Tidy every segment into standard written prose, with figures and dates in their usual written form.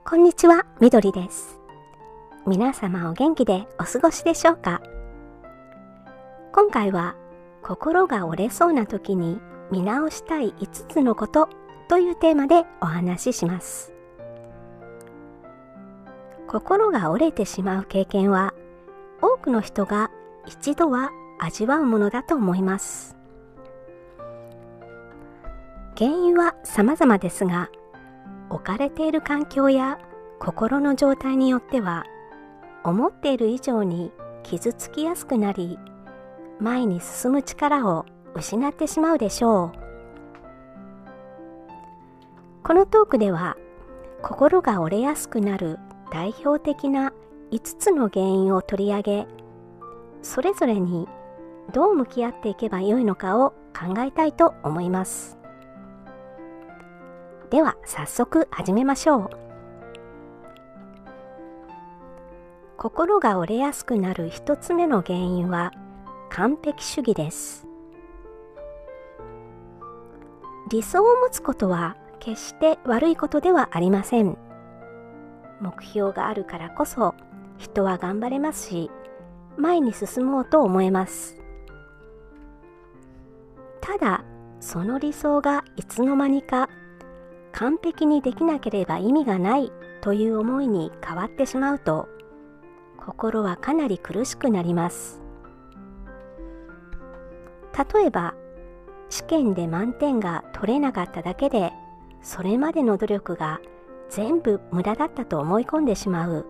こんにちは、みどりです。皆様お元気でお過ごしでしょうか？今回は心が折れそうな時に見直したい5つのことというテーマでお話しします。心が折れてしまう経験は多くの人が一度は味わうものだと思います。原因は様々ですが、置かれている環境や心の状態によっては思っている以上に傷つきやすくなり、前に進む力を失ってしまうでしょう。このトークでは心が折れやすくなる代表的な5つの原因を取り上げ、それぞれにどう向き合っていけばよいのかを考えたいと思います。では早速始めましょう。心が折れやすくなる1つ目の原因は完璧主義です。理想を持つことは決して悪いことではありません。目標があるからこそ人は頑張れますし、前に進もうと思えます。ただ、その理想がいつの間にか完璧にできなければ意味がないという思いに変わってしまうと、心はかなり苦しくなります。例えば、試験で満点が取れなかっただけで、それまでの努力が全部無駄だったと思い込んでしまう。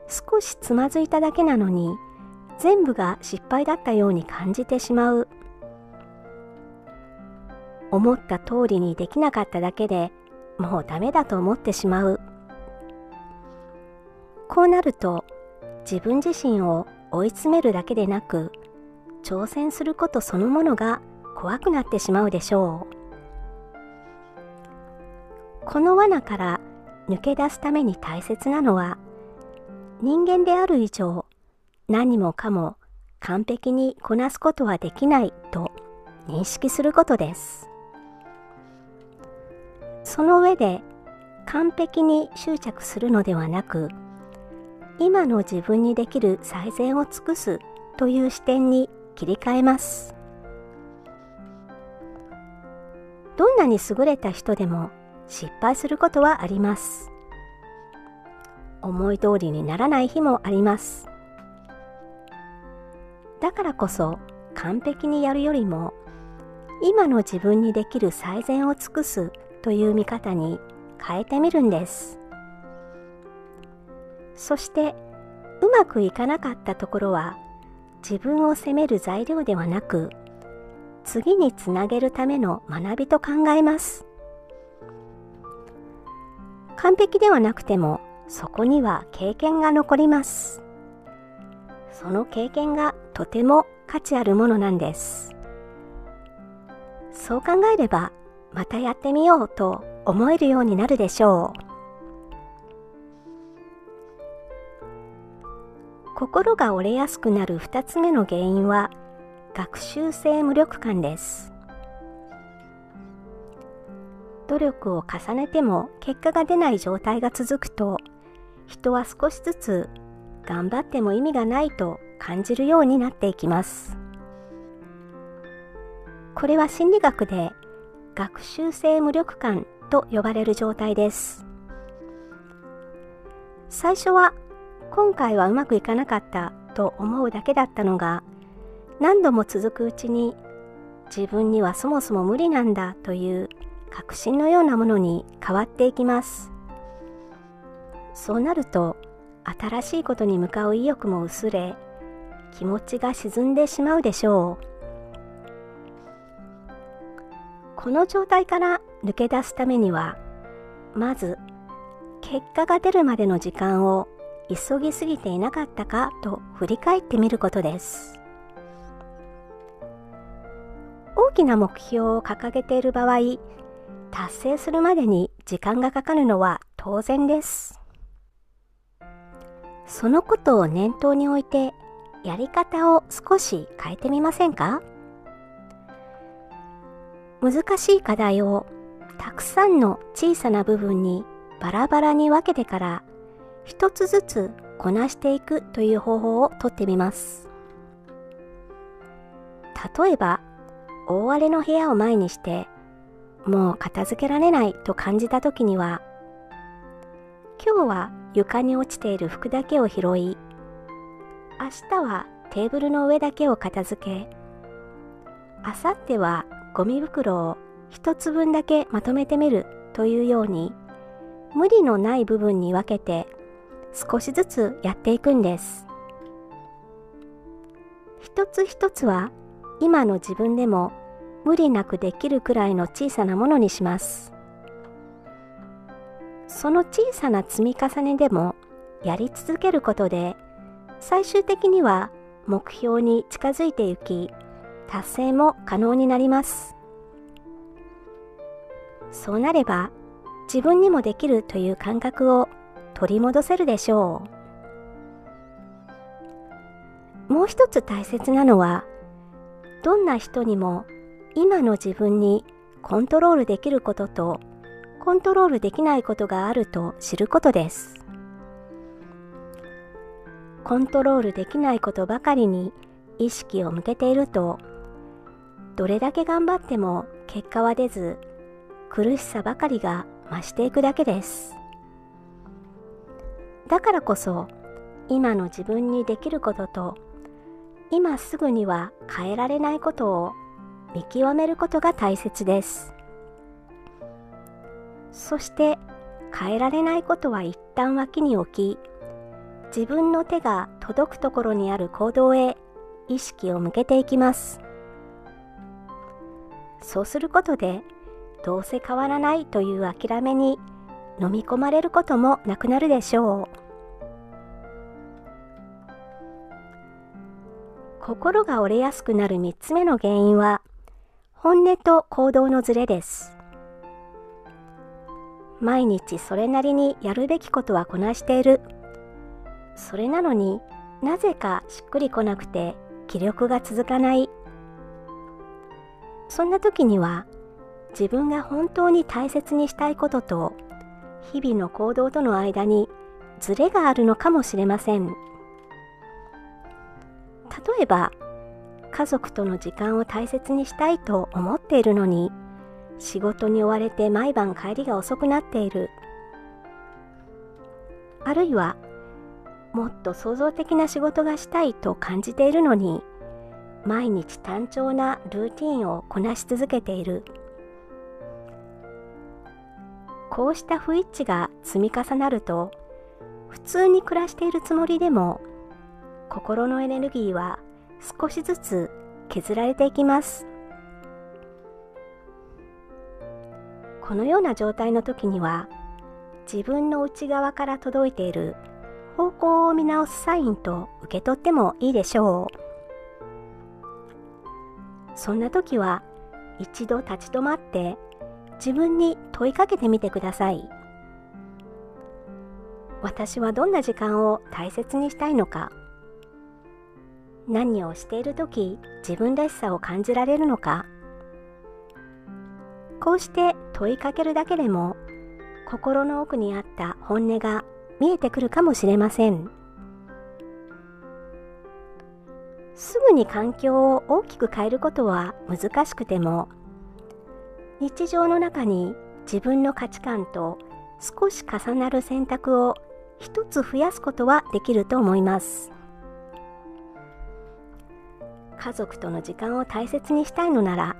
少しつまずいただけなのに、全部が失敗だったように感じてしまう。思った通りにできなかっただけでもうダメだと思ってしまう。こうなると自分自身を追い詰めるだけでなく、挑戦することそのものが怖くなってしまうでしょう。この罠から抜け出すために大切なのは、人間である以上何もかも完璧にこなすことはできないと認識することです。その上で完璧に執着するのではなく、今の自分にできる最善を尽くすという視点に切り替えます。どんなに優れた人でも失敗することはあります。思い通りにならない日もあります。だからこそ完璧にやるよりも、今の自分にできる最善を尽くすという見方に変えてみるんです。そしてうまくいかなかったところは自分を責める材料ではなく、次につなげるための学びと考えます。完璧ではなくてもそこには経験が残ります。その経験がとても価値あるものなんです。そう考えればまたやってみようと思えるようになるでしょう。心が折れやすくなる2つ目の原因は学習性無力感です。努力を重ねても結果が出ない状態が続くと、人は少しずつ頑張っても意味がないと感じるようになっていきます。これは心理学で学習性無力感と呼ばれる状態です。最初は今回はうまくいかなかったと思うだけだったのが、何度も続くうちに自分にはそもそも無理なんだという確信のようなものに変わっていきます。そうなると新しいことに向かう意欲も薄れ、気持ちが沈んでしまうでしょう。この状態から抜け出すためには、まず結果が出るまでの時間を急ぎすぎていなかったかと振り返ってみることです。大きな目標を掲げている場合、達成するまでに時間がかかるのは当然です。そのことを念頭に置いて、やり方を少し変えてみませんか？難しい課題をたくさんの小さな部分にバラバラに分けてから一つずつこなしていくという方法をとってみます。例えば、大荒れの部屋を前にしてもう片付けられないと感じた時には、今日は床に落ちている服だけを拾い、明日はテーブルの上だけを片付け、明後日はゴミ袋を一つ分だけまとめてみるというように、無理のない部分に分けて少しずつやっていくんです。一つ一つは今の自分でも無理なくできるくらいの小さなものにします。その小さな積み重ねでもやり続けることで、最終的には目標に近づいていき、達成も可能になります。そうなれば、自分にもできるという感覚を取り戻せるでしょう。もう一つ大切なのは、どんな人にも今の自分にコントロールできることとコントロールできないことがあると知ることです。コントロールできないことばかりに意識を向けていると、どれだけ頑張っても結果は出ず、苦しさばかりが増していくだけです。だからこそ、今の自分にできることと、今すぐには変えられないことを見極めることが大切です。そして変えられないことは一旦脇に置き、自分の手が届くところにある行動へ意識を向けていきます。そうすることで、どうせ変わらないという諦めに飲み込まれることもなくなるでしょう。心が折れやすくなる3つ目の原因は、本音と行動のズレです。毎日それなりにやるべきことはこなしている。それなのになぜかしっくりこなくて気力が続かない。そんな時には、自分が本当に大切にしたいことと日々の行動との間にズレがあるのかもしれません。例えば、家族との時間を大切にしたいと思っているのに、仕事に追われて毎晩帰りが遅くなっている。あるいは、もっと創造的な仕事がしたいと感じているのに、毎日単調なルーティンをこなし続けている。こうした不一致が積み重なると、普通に暮らしているつもりでも、心のエネルギーは少しずつ削られていきます。このような状態の時には、自分の内側から届いている方向を見直すサインと受け取ってもいいでしょう。そんな時は一度立ち止まって自分に問いかけてみてください。私はどんな時間を大切にしたいのか？何をしている時、自分らしさを感じられるのか？こうして問いかけるだけでも、心の奥にあった本音が見えてくるかもしれません。すぐに環境を大きく変えることは難しくても、日常の中に自分の価値観と少し重なる選択を一つ増やすことはできると思います。家族との時間を大切にしたいのなら、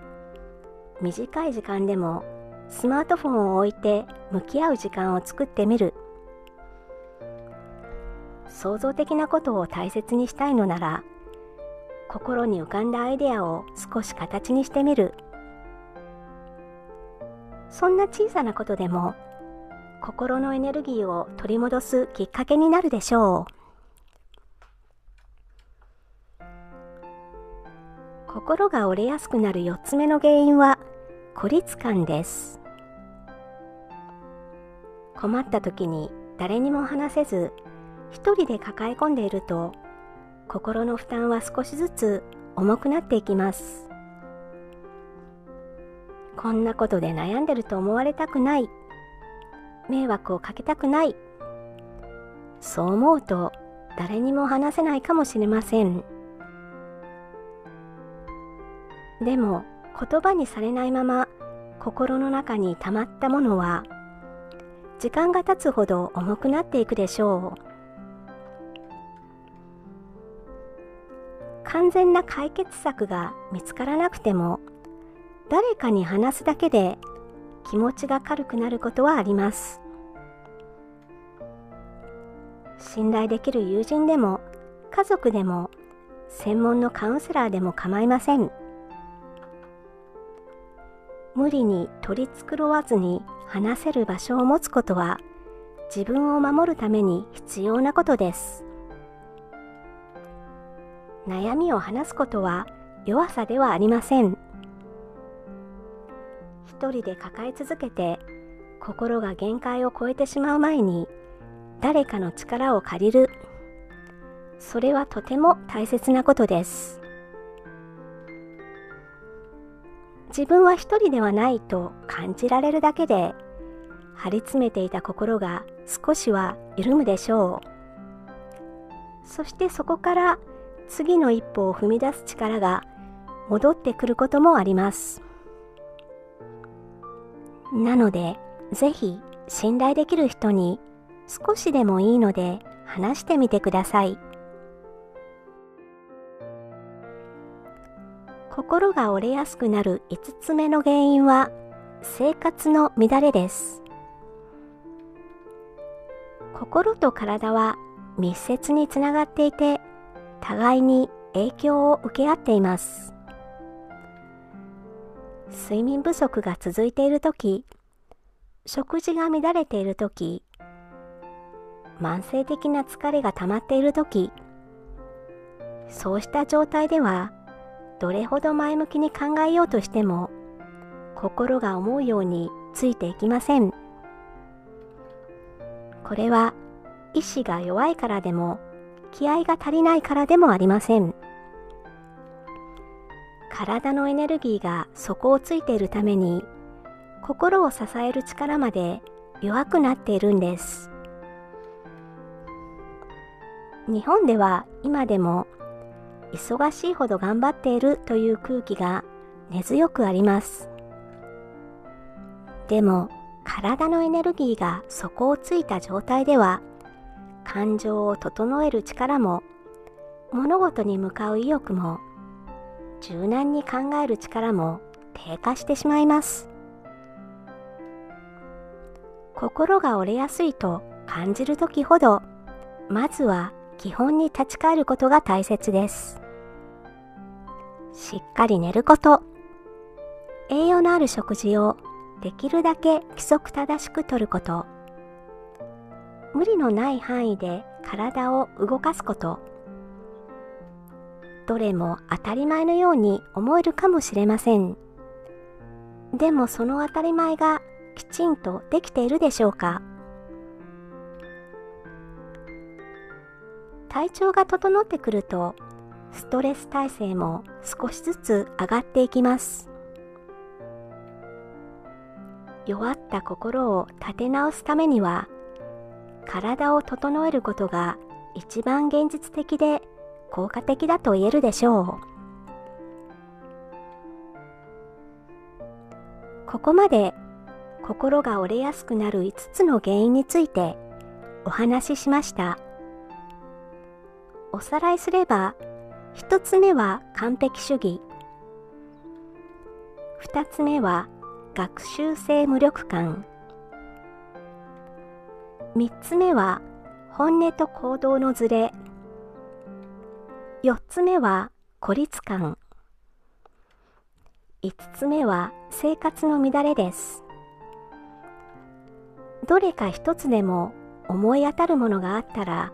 短い時間でもスマートフォンを置いて向き合う時間を作ってみる。創造的なことを大切にしたいのなら、心に浮かんだアイデアを少し形にしてみる。そんな小さなことでも、心のエネルギーを取り戻すきっかけになるでしょう。心が折れやすくなる4つ目の原因は、孤立感です。困った時に誰にも話せず、一人で抱え込んでいると、心の負担は少しずつ重くなっていきます。こんなことで悩んでると思われたくない。迷惑をかけたくない。そう思うと誰にも話せないかもしれません。でも言葉にされないまま心の中に溜まったものは時間が経つほど重くなっていくでしょう。完全な解決策が見つからなくても誰かに話すだけで気持ちが軽くなることはあります。信頼できる友人でも家族でも専門のカウンセラーでも構いません。無理に取り繕わずに話せる場所を持つことは自分を守るために必要なことです。悩みを話すことは弱さではありません。一人で抱え続けて心が限界を超えてしまう前に誰かの力を借りる。それはとても大切なことです。自分は一人ではないと感じられるだけで張り詰めていた心が少しは緩むでしょう。そしてそこから次の一歩を踏み出す力が戻ってくることもあります。なのでぜひ信頼できる人に少しでもいいので話してみてください。心が折れやすくなる5つ目の原因は生活の乱れです。心と体は密接につながっていて互いに影響を受け合っています。睡眠不足が続いているとき、食事が乱れているとき、慢性的な疲れが溜まっているとき、そうした状態ではどれほど前向きに考えようとしても心が思うようについていきません。これは意志が弱いからでも気合が足りないからでもありません。体のエネルギーが底をついているために心を支える力まで弱くなっているんです。日本では今でも忙しいほど頑張っているという空気が根強くあります。でも体のエネルギーが底をついた状態では感情を整える力も物事に向かう意欲も柔軟に考える力も低下してしまいます。心が折れやすいと感じるときほどまずは基本に立ち返ることが大切です。しっかり寝ること、栄養のある食事をできるだけ規則正しくとること、無理のない範囲で体を動かすこと、どれも当たり前のように思えるかもしれません。でもその当たり前がきちんとできているでしょうか。体調が整ってくるとストレス耐性も少しずつ上がっていきます。弱った心を立て直すためには体を整えることが一番現実的で効果的だと言えるでしょう。ここまで心が折れやすくなる5つの原因についてお話ししました。おさらいすれば、1つ目は完璧主義、2つ目は学習性無力感、3つ目は本音と行動のズレ、4つ目は孤立感、5つ目は生活の乱れです。どれか一つでも思い当たるものがあったら、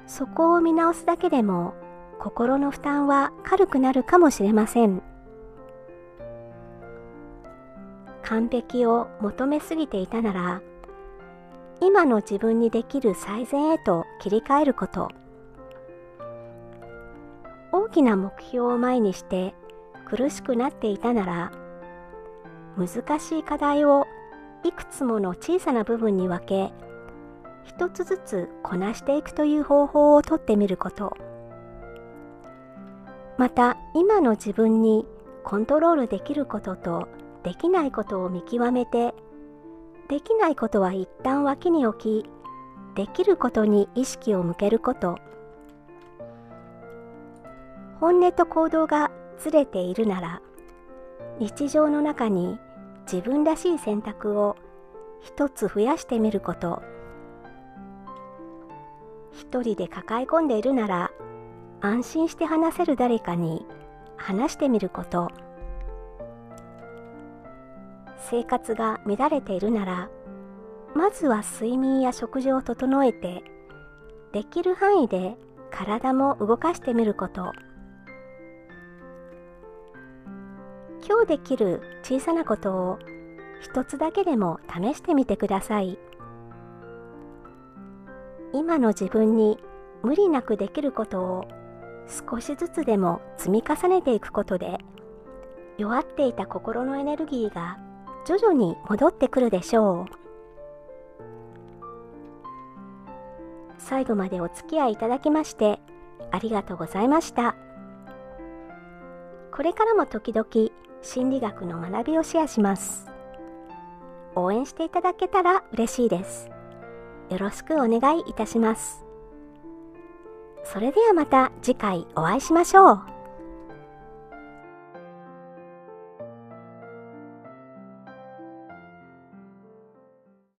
そこを見直すだけでも心の負担は軽くなるかもしれません。完璧を求めすぎていたなら、今の自分にできる最善へと切り替えること。大きな目標を前にして苦しくなっていたなら、難しい課題をいくつもの小さな部分に分け、一つずつこなしていくという方法をとってみること。また、今の自分にコントロールできることとできないことを見極めて、できないことは一旦脇に置き、できることに意識を向けること。本音と行動がずれているなら、日常の中に自分らしい選択を一つ増やしてみること。一人で抱え込んでいるなら、安心して話せる誰かに話してみること。生活が乱れているなら、まずは睡眠や食事を整えて、できる範囲で体も動かしてみること。今日できる小さなことを一つだけでも試してみてください。今の自分に無理なくできることを少しずつでも積み重ねていくことで、弱っていた心のエネルギーが徐々に戻ってくるでしょう。最後までお付き合いいただきましてありがとうございました。これからも時々心理学の学びをシェアします。応援していただけたら嬉しいです。よろしくお願いいたします。それではまた次回お会いしましょう。